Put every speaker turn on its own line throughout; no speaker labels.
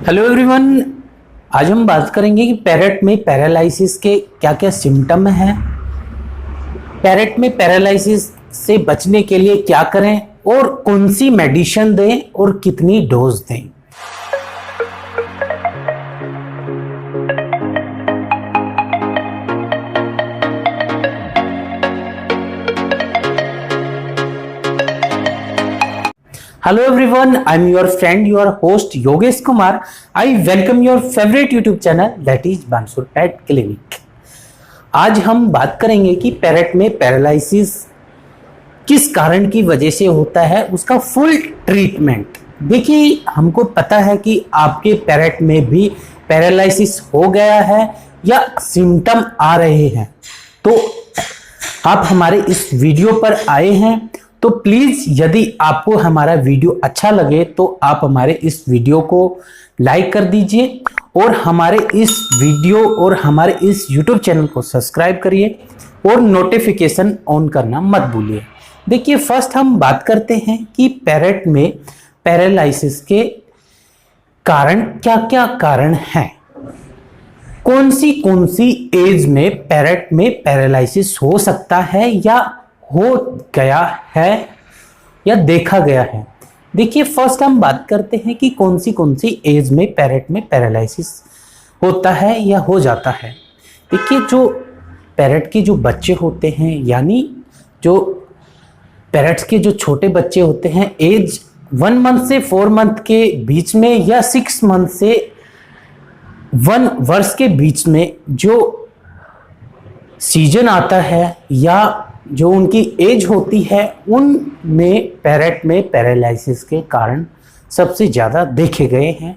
Hello everyone. आज हम बात करेंगे कि पैरेट में पैरालिसिस के क्या क्या सिम्टम हैं, पैरेट में पैरालिसिस से बचने के लिए क्या करें और कौन सी मेडिसिन दें और कितनी डोज दें। Hello everyone, I'm your friend, your host Yogesh Kumar. I welcome your favorite YouTube channel that is Bansur Pet Clinic. आज हम बात करेंगे कि पैरेट में पैरालिसिस किस कारण की वजह से होता है, उसका फुल ट्रीटमेंट। देखिए, हमको पता है कि आपके पैरेट में भी पैरालिसिस हो गया है या सिम्टम आ रहे हैं, तो आप हमारे इस वीडियो पर आए हैं तो प्लीज यदि आपको हमारा वीडियो अच्छा लगे तो आप हमारे इस वीडियो को लाइक कर दीजिए और हमारे इस वीडियो और हमारे इस YouTube चैनल को सब्सक्राइब करिए और नोटिफिकेशन ऑन करना मत भूलिए। देखिए, फर्स्ट हम बात करते हैं कि पैरेट में पैरालिसिस के कारण क्या क्या कारण हैं, कौन सी एज में पैरेट में पैरालिसिस हो सकता है या हो गया है या देखा गया है। देखिए, फर्स्ट हम बात करते हैं कि कौन सी एज में पैरेट में पैरालिसिस होता है या हो जाता है। देखिए, जो पैरेट के जो बच्चे होते हैं, यानी जो पैरेट्स के जो छोटे बच्चे होते हैं, एज 1 मंथ से 4 मंथ के बीच में या 6 मंथ से 1 वर्ष के बीच में जो सीजन आता है या जो उनकी एज होती है, उनमें पैरेट में पैरालिसिस के कारण सबसे ज्यादा देखे गए हैं।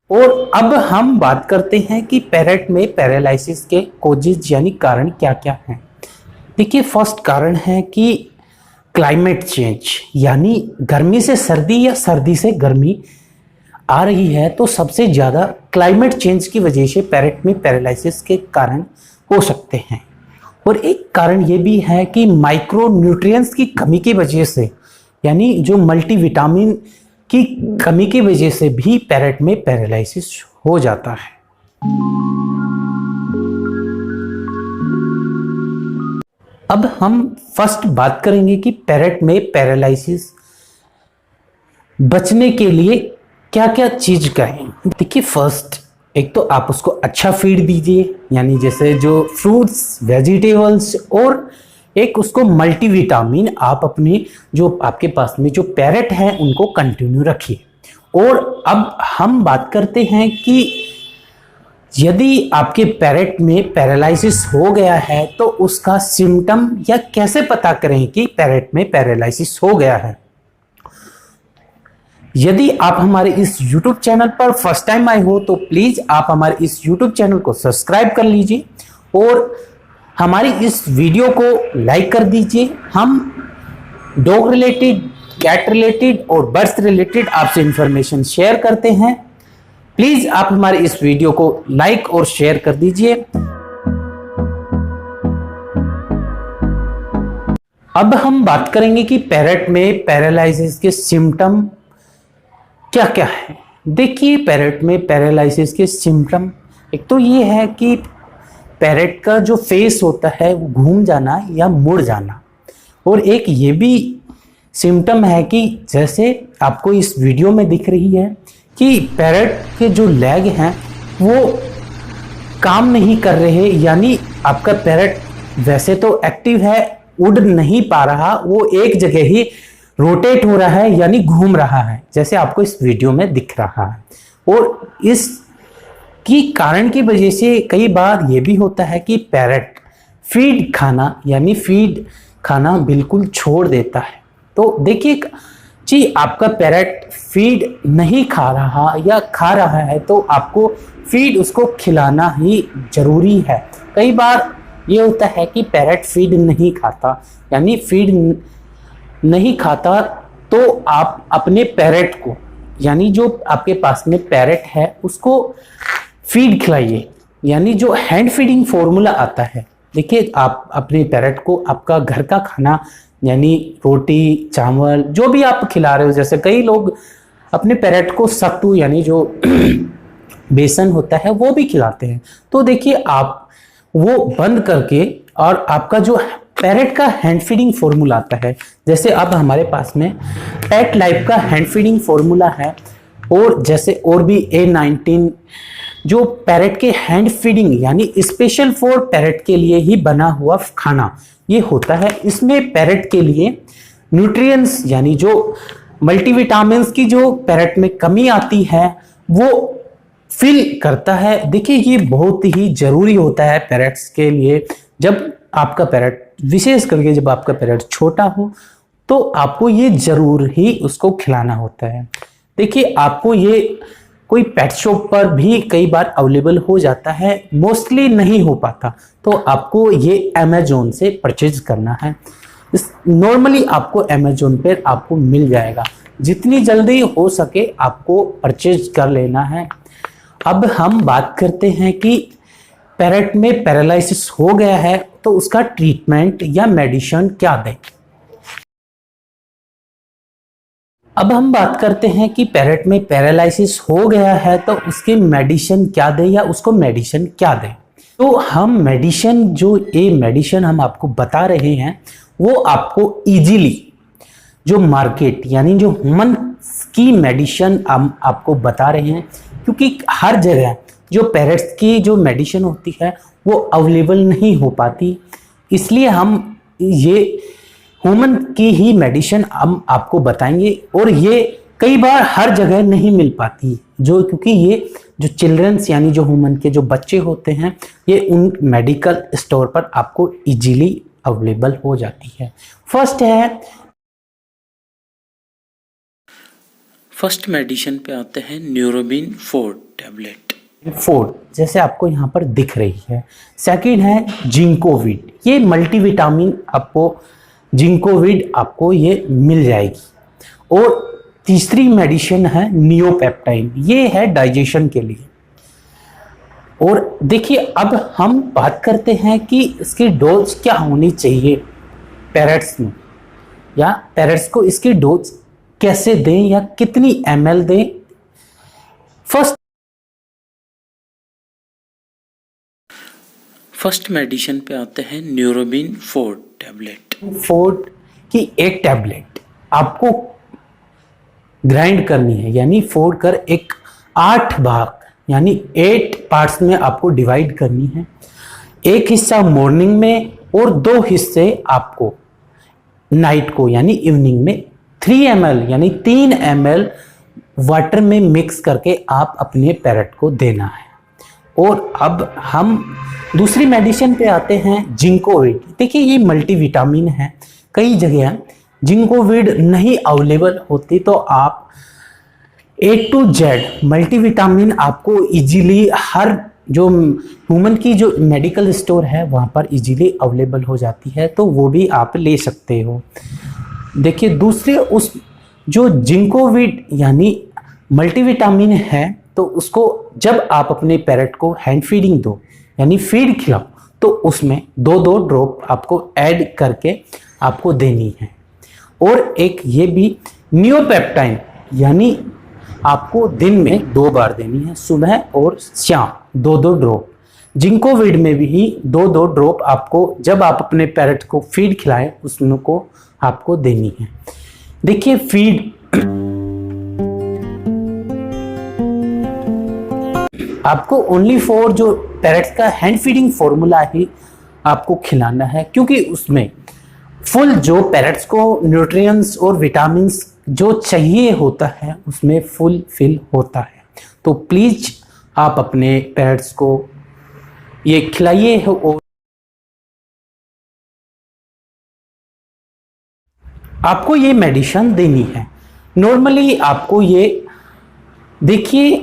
और अब हम बात करते हैं कि पैरेट में पैरालिसिस के कॉजेज यानी कारण क्या क्या हैं। देखिए, फर्स्ट कारण है कि क्लाइमेट चेंज, यानी गर्मी से सर्दी या सर्दी से गर्मी आ रही है, तो सबसे ज्यादा क्लाइमेट चेंज की वजह से पैरेट में पैरालिसिस के कारण हो सकते हैं। और एक कारण ये भी है कि माइक्रो न्यूट्रिएंट्स की कमी की वजह से, यानी जो मल्टीविटामिन की कमी की वजह से भी पैरेट में पैरालिसिस हो जाता है। अब हम फर्स्ट बात करेंगे कि पैरेट में पैरालिसिस बचने के लिए क्या क्या चीज करें। देखिए, फर्स्ट एक तो आप उसको अच्छा फीड दीजिए, यानी जैसे जो फ्रूट्स, वेजिटेबल्स, और एक उसको मल्टीविटामिन आप अपनी जो आपके पास में जो पैरेट हैं उनको कंटिन्यू रखिए। और अब हम बात करते हैं कि यदि आपके पैरेट में पैरालिसिस हो गया है तो उसका सिम्टम या कैसे पता करें कि पैरेट में पैरालिसिस हो गया है। यदि आप हमारे इस YouTube चैनल पर फर्स्ट टाइम आए हो तो प्लीज आप हमारे इस YouTube चैनल को सब्सक्राइब कर लीजिए और हमारी इस वीडियो को लाइक कर दीजिए। हम डॉग रिलेटेड, कैट रिलेटेड और बर्ड्स रिलेटेड आपसे इंफॉर्मेशन शेयर करते हैं। प्लीज आप हमारे इस वीडियो को लाइक और शेयर कर दीजिए। अब हम बात करेंगे कि पैरेट में पैरालिसिस के सिम्टम क्या क्या है। देखिए, पैरेट में पैरालिसिस के सिम्टम एक तो ये है कि पैरेट का जो फेस होता है वो घूम जाना या मुड़ जाना, और एक ये भी सिम्टम है कि जैसे आपको इस वीडियो में दिख रही है कि पैरेट के जो लेग हैं वो काम नहीं कर रहे, यानी आपका पैरेट वैसे तो एक्टिव है, उड़ नहीं पा रहा, वो एक जगह ही रोटेट हो रहा है, यानी घूम रहा है, जैसे आपको इस वीडियो में दिख रहा है। और इस की कारण की वजह से कई बार ये भी होता है कि पैरेट फीड खाना, यानी फीड खाना बिल्कुल छोड़ देता है। तो देखिए जी, आपका पैरेट फीड नहीं खा रहा या खा रहा है तो आपको फीड उसको खिलाना ही जरूरी है। कई बार ये होता है कि पैरेट फीड नहीं खाता, यानी फीड नहीं खाता, तो आप अपने पैरेट को, यानी जो आपके पास में पैरेट है उसको फीड खिलाइए, यानी जो हैंड फीडिंग फॉर्मूला आता है। देखिए, आप अपने पैरेट को आपका घर का खाना यानी रोटी चावल जो भी आप खिला रहे हो, जैसे कई लोग अपने पैरेट को सत्तू यानी जो बेसन होता है वो भी खिलाते हैं। तो देखिए आप वो बंद करके और आपका जो पैरेट का हैंड फीडिंग फॉर्मूला आता है, जैसे अब हमारे पास में पेट लाइफ का हैंड फीडिंग फॉर्मूला है, और जैसे और भी A19 जो पैरेट के हैंड फीडिंग यानी स्पेशल फॉर पैरेट के लिए ही बना हुआ खाना ये होता है। इसमें पैरेट के लिए न्यूट्रिएंट्स यानी जो मल्टीविटामिन्स की जो पैरेट में कमी आती है वो फिल करता है। देखिए ये बहुत ही जरूरी होता है पैरेट्स के लिए। जब आपका पैरेट, विशेष करके जब आपका पैरेट छोटा हो, तो आपको ये जरूर ही उसको खिलाना होता है। देखिए आपको ये कोई पेट शॉप पर भी कई बार अवेलेबल हो जाता है, मोस्टली नहीं हो पाता, तो आपको ये अमेजोन से परचेज करना है। नॉर्मली आपको अमेजोन पर आपको मिल जाएगा, जितनी जल्दी हो सके आपको परचेज कर लेना है। अब हम बात करते हैं कि पैरेट में पैरालिसिस हो गया है तो उसका ट्रीटमेंट या मेडिसिन क्या दें। अब हम बात करते हैं कि पैरेट में पैरालिसिस हो गया है तो उसके मेडिसिन क्या दें या उसको मेडिसिन क्या दें। तो हम मेडिसिन मेडिसिन हम आपको बता रहे हैं वो आपको इजीली जो मार्केट यानी जो ह्यूमन की मेडिसिन हम आपको बता रहे हैं, क्योंकि हर जगह जो पैरेट्स की जो मेडिसिन होती है वो अवेलेबल नहीं हो पाती, इसलिए हम ये ह्यूमन की ही मेडिसिन हम आपको बताएंगे। और ये कई बार हर जगह नहीं मिल पाती, क्योंकि ये जो चिल्ड्रंस यानी जो ह्यूमन के जो बच्चे होते हैं ये उन मेडिकल स्टोर पर आपको इजीली अवेलेबल हो जाती है।
फर्स्ट मेडिसिन पे आते हैं न्यूरोबिन 4 टैबलेट।
4 जैसे आपको यहाँ पर दिख रही है। सेकंड है जिंकोविड, ये मल्टीविटामिन आपको जिंकोविड आपको ये मिल जाएगी। और तीसरी मेडिसिन है नियोपेप्टाइन, ये है डाइजेशन के लिए। और देखिए अब हम बात करते हैं कि इसकी डोज क्या होनी चाहिए पैरेट्स में, या पैरेट्स को इसकी डोज कैसे दें या कितनी ml दें।
फर्स्ट मेडिसिन पे आते हैं न्यूरोबिन 4 टैबलेट।
4 की एक टैबलेट आपको ग्राइंड करनी है, यानी 4 कर एक 8 भाग यानी 8 पार्ट्स में आपको डिवाइड करनी है। एक हिस्सा मॉर्निंग में और 2 हिस्से आपको नाइट को यानी इवनिंग में 3 ml यानी 3 ml वाटर में मिक्स करके आप अपने पैरेट को देना है। और अब हम दूसरी मेडिसिन पे आते हैं जिंकोविड। देखिए ये मल्टीविटामिन है, कई जगह जिंकोविड नहीं अवेलेबल होती तो आप A to Z मल्टीविटामिन आपको इजीली हर जो ह्यूमन की जो मेडिकल स्टोर है वहाँ पर इजीली अवेलेबल हो जाती है, तो वो भी आप ले सकते हो। देखिए दूसरे उस जो जिंकोविड यानी मल्टीविटामिन है तो उसको जब आप अपने पैरेट को हैंड फीडिंग दो यानी फीड खिलाओ तो उसमें 2-2 ड्रॉप आपको ऐड करके आपको देनी है। और एक ये भी नियोपेप्टाइन यानी आपको दिन में 2 बार देनी है, सुबह और शाम 2-2 ड्रॉप। जिंकोविड में भी 2-2 ड्रॉप आपको जब आप अपने पैरेट को फीड खिलाएं उसमें को आपको देनी है। देखिए फीड आपको ओनली फॉर जो पैरेट्स का हैंड फीडिंग फॉर्मूला ही आपको खिलाना है, क्योंकि उसमें फुल जो पैरेट्स को न्यूट्रिएंट्स और विटामिन्स जो चाहिए होता है उसमें फुल फिल होता है। तो प्लीज आप अपने पैरेट्स को ये खिलाइए। और आपको ये मेडिसिन देनी है। नॉर्मली आपको ये देखिए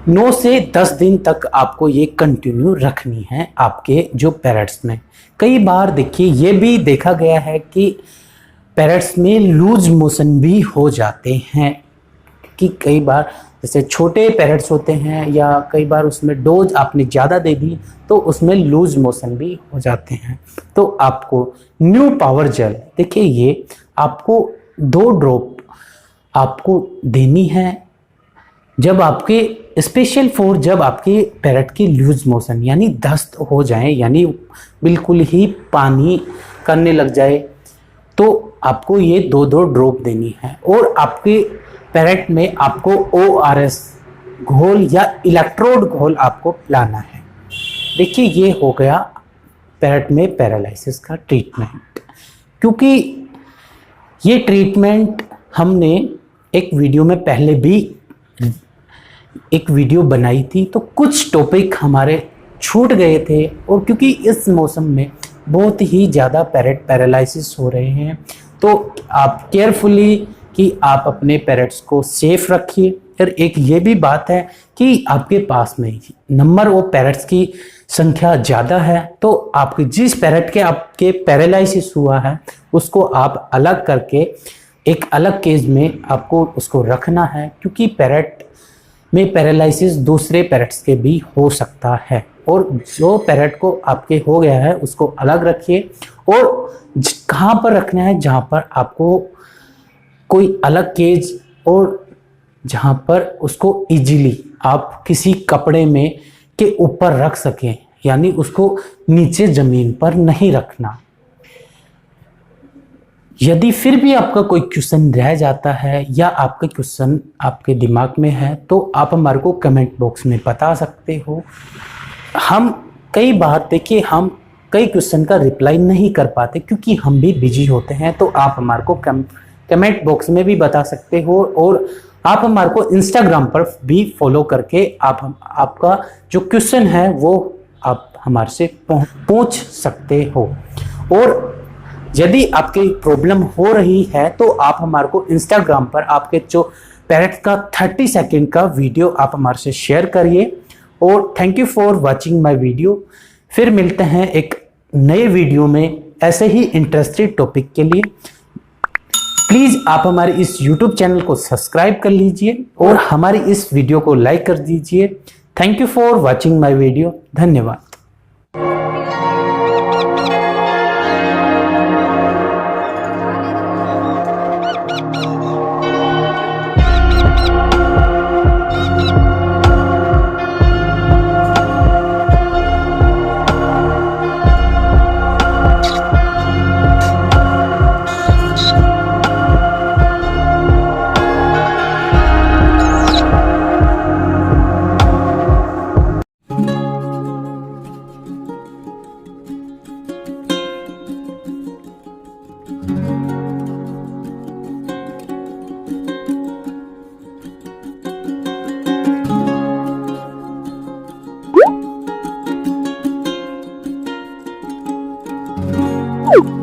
9 से 10 दिन तक आपको ये कंटिन्यू रखनी है आपके जो पैरेट्स में। कई बार देखिए ये भी देखा गया है कि पैरेट्स में लूज मोशन भी हो जाते हैं, कि कई बार जैसे छोटे पैरेट्स होते हैं या कई बार उसमें डोज आपने ज़्यादा दे दी तो उसमें लूज मोशन भी हो जाते हैं। तो आपको न्यू पावर जेल, देखिए ये आपको 2 ड्रॉप आपको देनी है जब आपके स्पेशल फॉर जब आपके पैरेट की लूज मोशन यानी दस्त हो जाए, यानी बिल्कुल ही पानी करने लग जाए, तो आपको ये 2 ड्रॉप देनी है। और आपके पैरेट में आपको ORS घोल या इलेक्ट्रोड घोल आपको पिलाना है। देखिए ये हो गया पैरेट में पैरालिसिस का ट्रीटमेंट। क्योंकि ये ट्रीटमेंट हमने एक वीडियो में पहले भी एक वीडियो बनाई थी, तो कुछ टॉपिक हमारे छूट गए थे। और क्योंकि इस मौसम में बहुत ही ज़्यादा पैरेट पैरालिसिस हो रहे हैं, तो आप केयरफुली कि आप अपने पैरेट्स को सेफ रखिए। फिर एक ये भी बात है कि आपके पास में नंबर और पैरेट्स की संख्या ज़्यादा है, तो आपके जिस पैरेट के आपके पैरालिसिस हुआ है उसको आप अलग करके एक अलग केज में आपको उसको रखना है। क्योंकि पैरेट में पैरालिसिस दूसरे पैरेट्स के भी हो सकता है, और जो पैरेट को आपके हो गया है उसको अलग रखिए। और कहाँ पर रखना है, जहाँ पर आपको कोई अलग केज और जहाँ पर उसको इजीली आप किसी कपड़े में के ऊपर रख सकें, यानी उसको नीचे ज़मीन पर नहीं रखना। यदि फिर भी आपका कोई क्वेश्चन रह जाता है या आपका क्वेश्चन आपके दिमाग में है, तो आप हमारे को कमेंट बॉक्स में बता सकते हो। हम कई बार देखिए हम कई क्वेश्चन का रिप्लाई नहीं कर पाते क्योंकि हम भी बिजी होते हैं, तो आप हमारे को कमेंट बॉक्स में भी बता सकते हो। और आप हमारे को इंस्टाग्राम पर भी फॉलो करके आपका जो क्वेश्चन है वो आप हमारे से पूछ सकते हो। और यदि आपकी प्रॉब्लम हो रही है तो आप हमारे को इंस्टाग्राम पर आपके जो पैरेट का 30 सेकंड का वीडियो आप हमारे से शेयर करिए। और thank you for watching my video. फिर मिलते हैं एक नए वीडियो में ऐसे ही इंटरेस्टेड टॉपिक के लिए। प्लीज़ आप हमारे इस YouTube चैनल को सब्सक्राइब कर लीजिए और हमारी इस वीडियो को लाइक कर दीजिए। Thank you for watching my video. धन्यवाद।
Woo!